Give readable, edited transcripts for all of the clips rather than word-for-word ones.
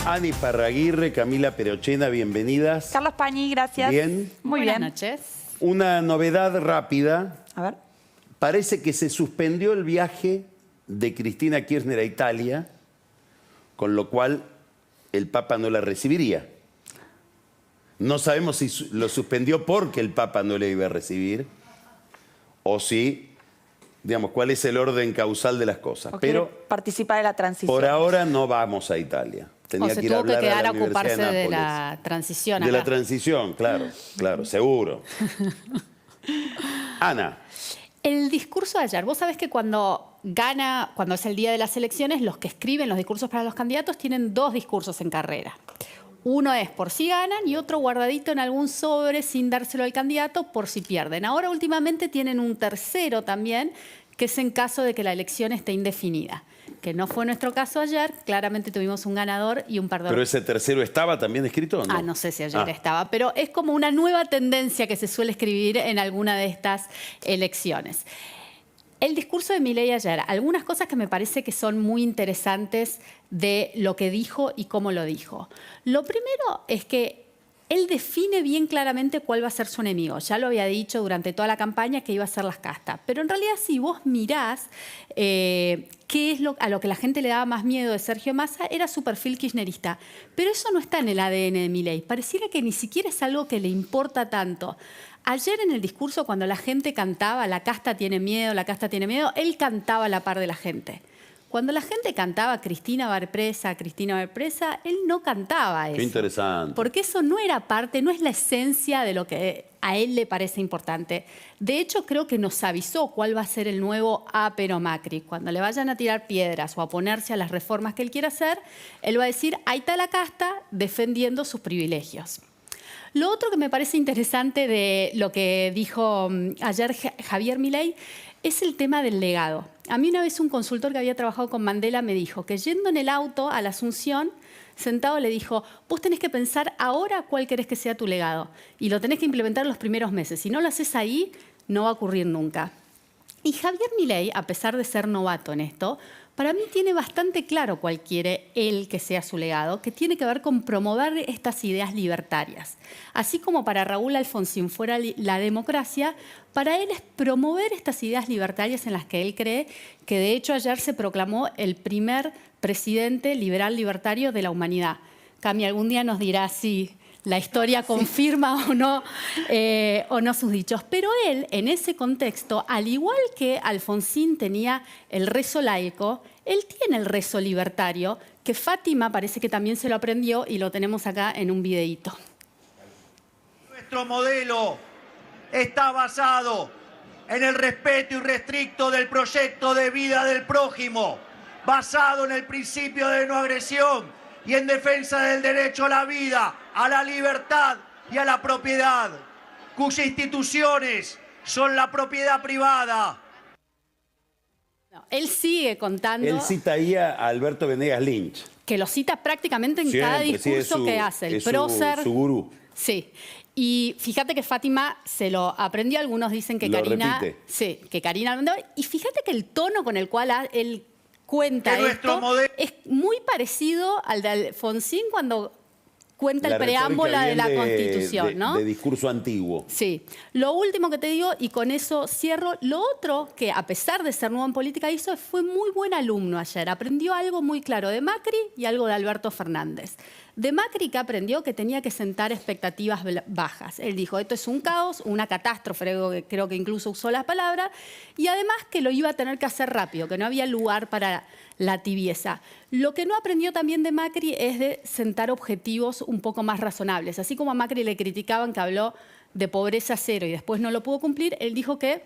Ani Parraguirre, Camila Perochena, bienvenidas. Carlos Pañi, gracias. Bien. Muy Buenas bien. noches. Una novedad rápida. A ver. Parece que se suspendió el viaje de Cristina Kirchner a Italia, con lo cual el Papa no la recibiría. No sabemos si lo suspendió porque el Papa no le iba a recibir o si, digamos, cuál es el orden causal de las cosas. O Pero quiere participar de la transición. por ahora no vamos a Italia. O se ir a tuvo que hablar quedar la a ocuparse Universidad de Nápoles. la transición De acá. la transición, claro, claro, seguro. Ana. El discurso de ayer, vos sabés que cuando es el día de las elecciones, los que escriben los discursos para los candidatos tienen dos discursos en carrera. Uno es por si ganan y otro guardadito en algún sobre sin dárselo al candidato por si pierden. Ahora últimamente tienen un tercero también, que es en caso de que la elección esté indefinida. Que no fue nuestro caso ayer, claramente tuvimos un ganador y un perdedor. ¿Pero ese tercero estaba también escrito o no? No sé si ayer estaba, pero es como una nueva tendencia que se suele escribir en alguna de estas elecciones. El discurso de Milei ayer, algunas cosas que me parece que son muy interesantes de lo que dijo y cómo lo dijo. Lo primero es que él define bien claramente cuál va a ser su enemigo. Ya lo había dicho durante toda la campaña que iba a ser las castas. Pero en realidad si vos mirás qué es a lo que la gente le daba más miedo de Sergio Massa, era su perfil kirchnerista. Pero eso no está en el ADN de Milei. Pareciera que ni siquiera es algo que le importa tanto. Ayer en el discurso, cuando la gente cantaba, la casta tiene miedo, la casta tiene miedo, él cantaba a la par de la gente. Cuando la gente cantaba Cristina va presa, él no cantaba eso. Qué interesante. Porque eso no era parte, no es la esencia de lo que a él le parece importante. De hecho, creo que nos avisó cuál va a ser el nuevo pero Macri. Cuando le vayan a tirar piedras o a oponerse a las reformas que él quiera hacer, él va a decir, ahí está la casta defendiendo sus privilegios. Lo otro que me parece interesante de lo que dijo ayer Javier Milei es el tema del legado. A mí una vez un consultor que había trabajado con Mandela me dijo que yendo en el auto a la Asunción, sentado le dijo, vos tenés que pensar ahora cuál querés que sea tu legado y lo tenés que implementar en los primeros meses. Si no lo haces ahí, no va a ocurrir nunca. Y Javier Milei, a pesar de ser novato en esto, para mí tiene bastante claro cuál quiere él que sea su legado, que tiene que ver con promover estas ideas libertarias. Así como para Raúl Alfonsín fuera la democracia, para él es promover estas ideas libertarias en las que él cree, que de hecho ayer se proclamó el primer presidente liberal libertario de la humanidad. Cami, algún día nos dirá si la historia confirma o no sus dichos. Pero él, en ese contexto, al igual que Alfonsín tenía el rezo laico, él tiene el rezo libertario, que Fátima parece que también se lo aprendió y lo tenemos acá en un videíto. Nuestro modelo está basado en el respeto irrestricto del proyecto de vida del prójimo, basado en el principio de no agresión y en defensa del derecho a la vida, a la libertad y a la propiedad, cuyas instituciones son la propiedad privada. Él sigue contando. Él cita ahí a Alberto Venegas Lynch. Que lo cita prácticamente en Siempre, cada discurso que hace. El prócer. Su gurú. Sí. Y fíjate que Fátima se lo aprendió. Algunos dicen que Lo Karina. repite. Sí, que Karina. Y fíjate que el tono con el cual él cuenta esto es muy parecido al de Alfonsín cuando cuenta el preámbulo de la Constitución, ¿no? De discurso antiguo. Sí. Lo último que te digo, y con eso cierro, lo otro que a pesar de ser nuevo en política hizo, fue muy buen alumno ayer. Aprendió algo muy claro de Macri y algo de Alberto Fernández. De Macri que aprendió que tenía que sentar expectativas bajas. Él dijo, esto es un caos, una catástrofe, creo que incluso usó las palabras, y además que lo iba a tener que hacer rápido, que no había lugar para la tibieza. Lo que no aprendió también de Macri es de sentar objetivos un poco más razonables. Así como a Macri le criticaban que habló de pobreza cero y después no lo pudo cumplir, él dijo que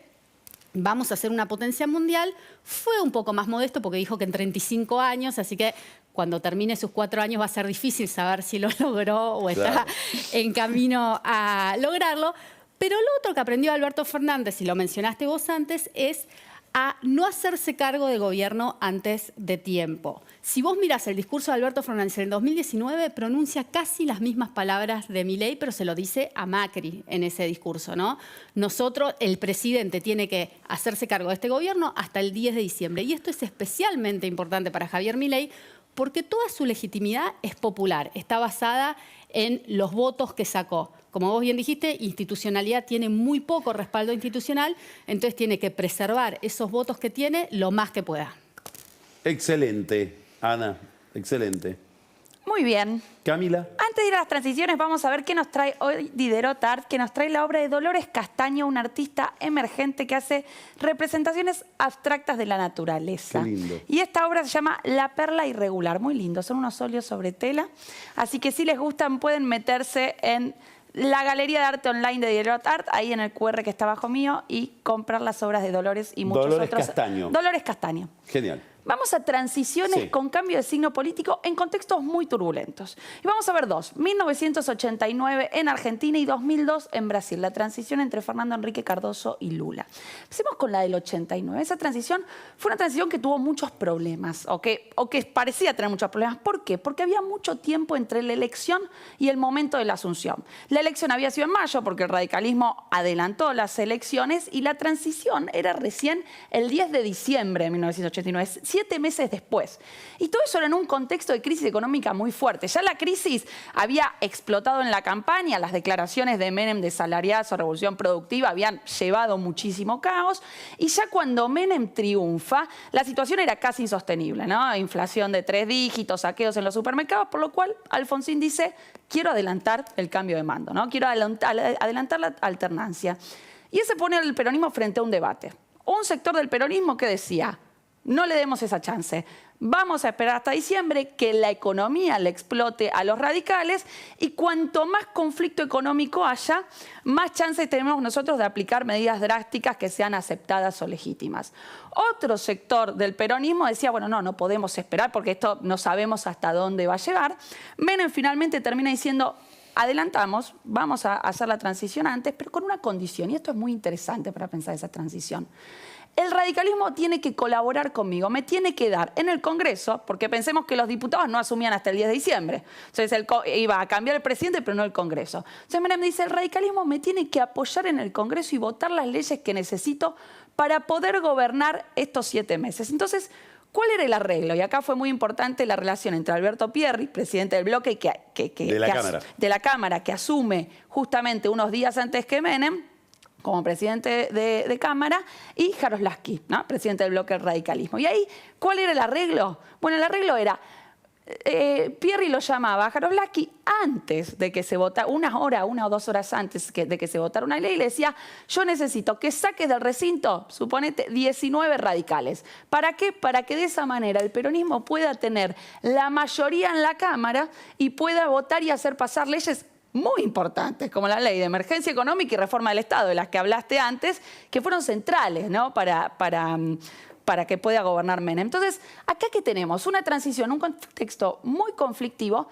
vamos a ser una potencia mundial. Fue un poco más modesto porque dijo que en 35 años, así que cuando termine sus 4 años va a ser difícil saber si lo logró o está en camino a lograrlo. Pero lo otro que aprendió Alberto Fernández, y lo mencionaste vos antes, es a no hacerse cargo de gobierno antes de tiempo. Si vos mirás el discurso de Alberto Fernández en el 2019, pronuncia casi las mismas palabras de Milei, pero se lo dice a Macri en ese discurso, ¿no? Nosotros, el presidente tiene que hacerse cargo de este gobierno hasta el 10 de diciembre. Y esto es especialmente importante para Javier Milei porque toda su legitimidad es popular, está basada en los votos que sacó. Como vos bien dijiste, institucionalidad tiene muy poco respaldo institucional, entonces tiene que preservar esos votos que tiene lo más que pueda. Excelente, Ana, excelente. Muy bien. Camila. Antes de ir a las transiciones, vamos a ver qué nos trae hoy Diderot Art, que nos trae la obra de Dolores Castaño, una artista emergente que hace representaciones abstractas de la naturaleza. Qué lindo. Y esta obra se llama La perla irregular. Muy lindo, son unos óleos sobre tela. Así que si les gustan, pueden meterse en la Galería de Arte Online de Diderot Art, ahí en el QR que está abajo mío, y comprar las obras de Dolores y muchos Dolores otros. Castaño. Dolores Castaño. Genial. Vamos a transiciones Sí. con cambio de signo político en contextos muy turbulentos. Y vamos a ver dos. 1989 en Argentina y 2002 en Brasil. La transición entre Fernando Henrique Cardoso y Lula. Empecemos con la del 89. Esa transición fue una transición que tuvo muchos problemas, o que parecía tener muchos problemas. ¿Por qué? Porque había mucho tiempo entre la elección y el momento de la asunción. La elección había sido en mayo porque el radicalismo adelantó las elecciones y la transición era recién el 10 de diciembre de 1989. 7 meses después. Y todo eso era en un contexto de crisis económica muy fuerte. Ya la crisis había explotado en la campaña, las declaraciones de Menem de salariazo, revolución productiva, habían llevado muchísimo caos. Y ya cuando Menem triunfa, la situación era casi insostenible, ¿no? Inflación de 3 dígitos, saqueos en los supermercados, por lo cual Alfonsín dice, quiero adelantar el cambio de mando, ¿no? Quiero adelantar la alternancia. Y ese pone al peronismo frente a un debate. Un sector del peronismo que decía, no le demos esa chance. Vamos a esperar hasta diciembre que la economía le explote a los radicales y cuanto más conflicto económico haya, más chances tenemos nosotros de aplicar medidas drásticas que sean aceptadas o legítimas. Otro sector del peronismo decía, bueno, no podemos esperar porque esto no sabemos hasta dónde va a llegar. Menem finalmente termina diciendo, adelantamos, vamos a hacer la transición antes, pero con una condición, y esto es muy interesante para pensar esa transición. El radicalismo tiene que colaborar conmigo, me tiene que dar en el Congreso, porque pensemos que los diputados no asumían hasta el 10 de diciembre. Entonces iba a cambiar el presidente, pero no el Congreso. Entonces Menem dice, el radicalismo me tiene que apoyar en el Congreso y votar las leyes que necesito para poder gobernar estos 7 meses. Entonces, ¿cuál era el arreglo? Y acá fue muy importante la relación entre Alberto Pierri, presidente del bloque de la Cámara, que asume justamente unos días antes que Menem, como presidente de Cámara, y Jaroslavsky, ¿no? Presidente del bloque del radicalismo. Y ahí, ¿cuál era el arreglo? Bueno, el arreglo era, Pierri lo llamaba a Jaroslavsky antes de que se votara, 1 hora, 1 o 2 horas antes de que se votara una ley, y le decía, yo necesito que saques del recinto, suponete, 19 radicales. ¿Para qué? Para que de esa manera el peronismo pueda tener la mayoría en la Cámara y pueda votar y hacer pasar leyes muy importantes, como la ley de emergencia económica y reforma del Estado, de las que hablaste antes, que fueron centrales, ¿no? para que pueda gobernar Menem. Entonces, acá que tenemos una transición, un contexto muy conflictivo,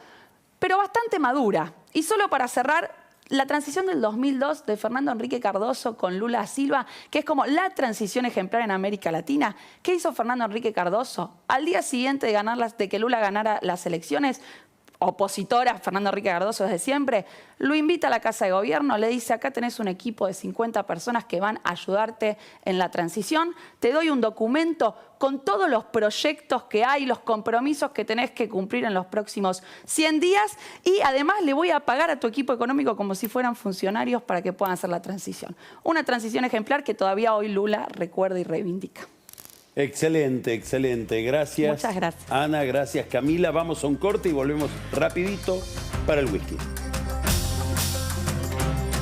pero bastante madura. Y solo para cerrar, la transición del 2002 de Fernando Henrique Cardoso con Lula Silva, que es como la transición ejemplar en América Latina. ¿Qué hizo Fernando Henrique Cardoso? Al día siguiente de que Lula ganara las elecciones, opositora, Fernando Henrique Cardoso desde siempre, lo invita a la Casa de Gobierno, le dice, acá tenés un equipo de 50 personas que van a ayudarte en la transición, te doy un documento con todos los proyectos que hay, los compromisos que tenés que cumplir en los próximos 100 días y además le voy a pagar a tu equipo económico como si fueran funcionarios para que puedan hacer la transición. Una transición ejemplar que todavía hoy Lula recuerda y reivindica. Excelente, excelente. Gracias. Muchas gracias. Ana, gracias Camila. Vamos a un corte y volvemos rapidito para el whisky.